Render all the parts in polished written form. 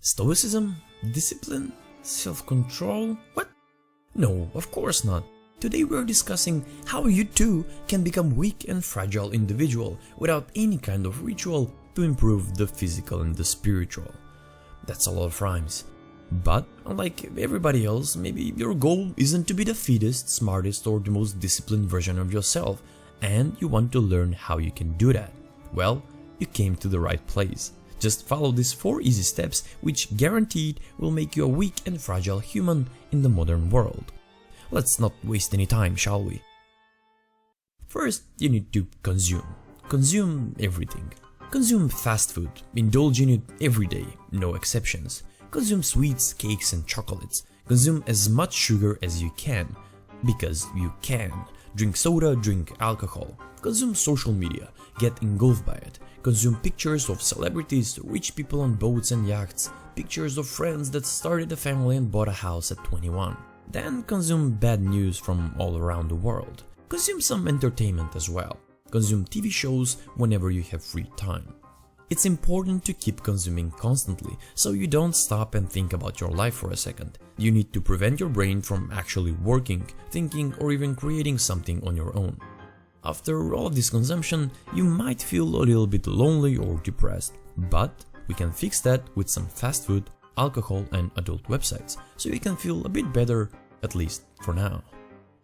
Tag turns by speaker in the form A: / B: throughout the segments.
A: Stoicism? Discipline? Self-control? What? No, of course not. Today we're discussing how you too can become weak and fragile individual without any kind of ritual to improve the physical and the spiritual. That's a lot of rhymes. But unlike everybody else, maybe your goal isn't to be the fittest, smartest or the most disciplined version of yourself, and you want to learn how you can do that. Well, you came to the right place. Just follow these 4 easy steps which guaranteed will make you a weak and fragile human in the modern world. Let's not waste any time, shall we? First, you need to consume. Consume everything. Consume fast food, indulge in it every day, no exceptions. Consume sweets, cakes and chocolates. Consume as much sugar as you can, because you can. Drink soda, drink alcohol. Consume social media, get engulfed by it. Consume pictures of celebrities, rich people on boats and yachts, pictures of friends that started a family and bought a house at 21. Then consume bad news from all around the world. Consume some entertainment as well. Consume TV shows whenever you have free time. It's important to keep consuming constantly, so you don't stop and think about your life for a second. You need to prevent your brain from actually working, thinking or even creating something on your own. After all of this consumption, you might feel a little bit lonely or depressed, but we can fix that with some fast food, alcohol and adult websites, so you can feel a bit better, at least for now.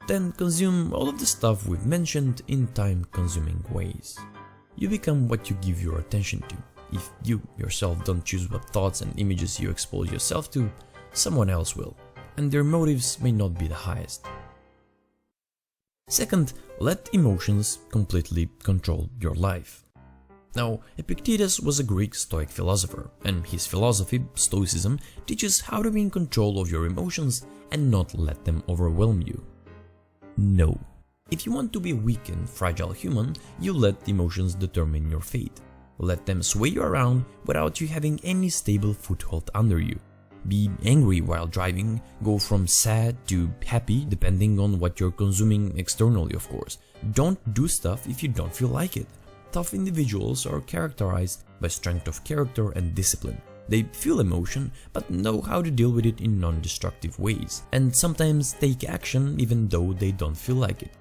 A: Then consume all of the stuff we've mentioned in time-consuming ways. You become what you give your attention to. If you yourself don't choose what thoughts and images you expose yourself to, someone else will, and their motives may not be the highest. Second, let emotions completely control your life. Now, Epictetus was a Greek Stoic philosopher, and his philosophy, Stoicism, teaches how to be in control of your emotions and not let them overwhelm you. No. If you want to be a weak and fragile human, you let emotions determine your fate. Let them sway you around without you having any stable foothold under you. Be angry while driving, go from sad to happy depending on what you're consuming externally, of course. Don't do stuff if you don't feel like it. Tough individuals are characterized by strength of character and discipline. They feel emotion, but know how to deal with it in non-destructive ways, and sometimes take action even though they don't feel like it.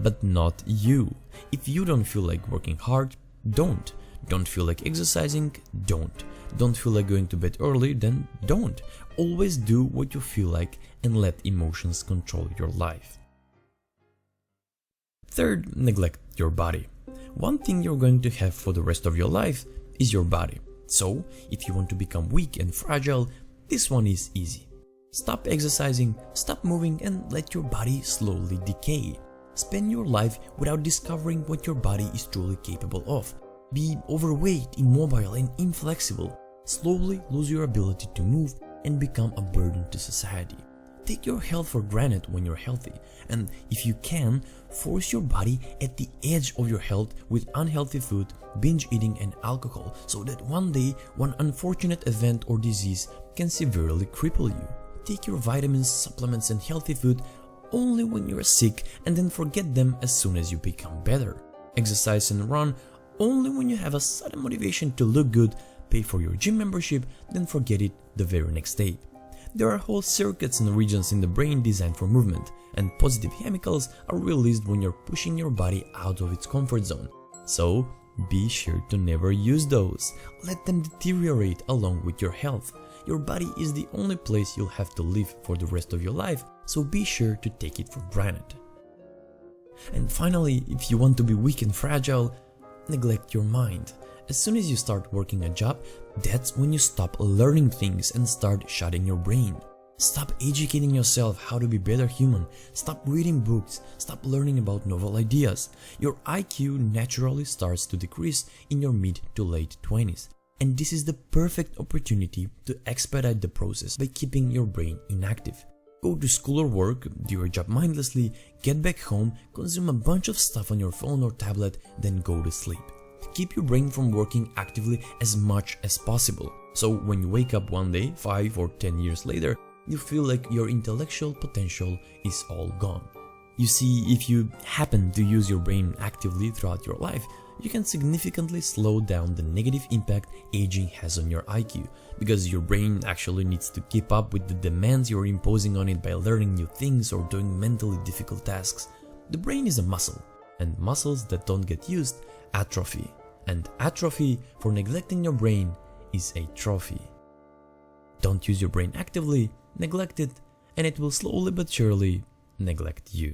A: But not you. If you don't feel like working hard, don't. Don't feel like exercising, don't. Don't feel like going to bed early, then don't. Always do what you feel like and let emotions control your life. Third, neglect your body. One thing you're going to have for the rest of your life is your body. So, if you want to become weak and fragile, this one is easy. Stop exercising, stop moving and let your body slowly decay. Spend your life without discovering what your body is truly capable of. Be overweight, immobile and inflexible. Slowly lose your ability to move and become a burden to society. Take your health for granted when you're healthy, and if you can, force your body at the edge of your health with unhealthy food, binge eating and alcohol, so that one day one unfortunate event or disease can severely cripple you. Take your vitamins, supplements and healthy food only when you're sick and then forget them as soon as you become better. Exercise and run only when you have a sudden motivation to look good, pay for your gym membership, then forget it the very next day. There are whole circuits and regions in the brain designed for movement, and positive chemicals are released when you're pushing your body out of its comfort zone. So, be sure to never use those. Let them deteriorate along with your health. Your body is the only place you'll have to live for the rest of your life, so be sure to take it for granted. And finally, if you want to be weak and fragile, neglect your mind. As soon as you start working a job, that's when you stop learning things and start shutting your brain. Stop educating yourself how to be a better human. Stop reading books. Stop learning about novel ideas. Your IQ naturally starts to decrease in your mid to late 20s. And this is the perfect opportunity to expedite the process by keeping your brain inactive. Go to school or work, do your job mindlessly, get back home, consume a bunch of stuff on your phone or tablet, then go to sleep. Keep your brain from working actively as much as possible, so when you wake up one day, 5 or 10 years later, you feel like your intellectual potential is all gone. You see, if you happen to use your brain actively throughout your life, you can significantly slow down the negative impact aging has on your IQ, because your brain actually needs to keep up with the demands you're imposing on it by learning new things or doing mentally difficult tasks. The brain is a muscle, and muscles that don't get used atrophy, and atrophy for neglecting your brain is a trophy. Don't use your brain actively, neglect it, and it will slowly but surely neglect you.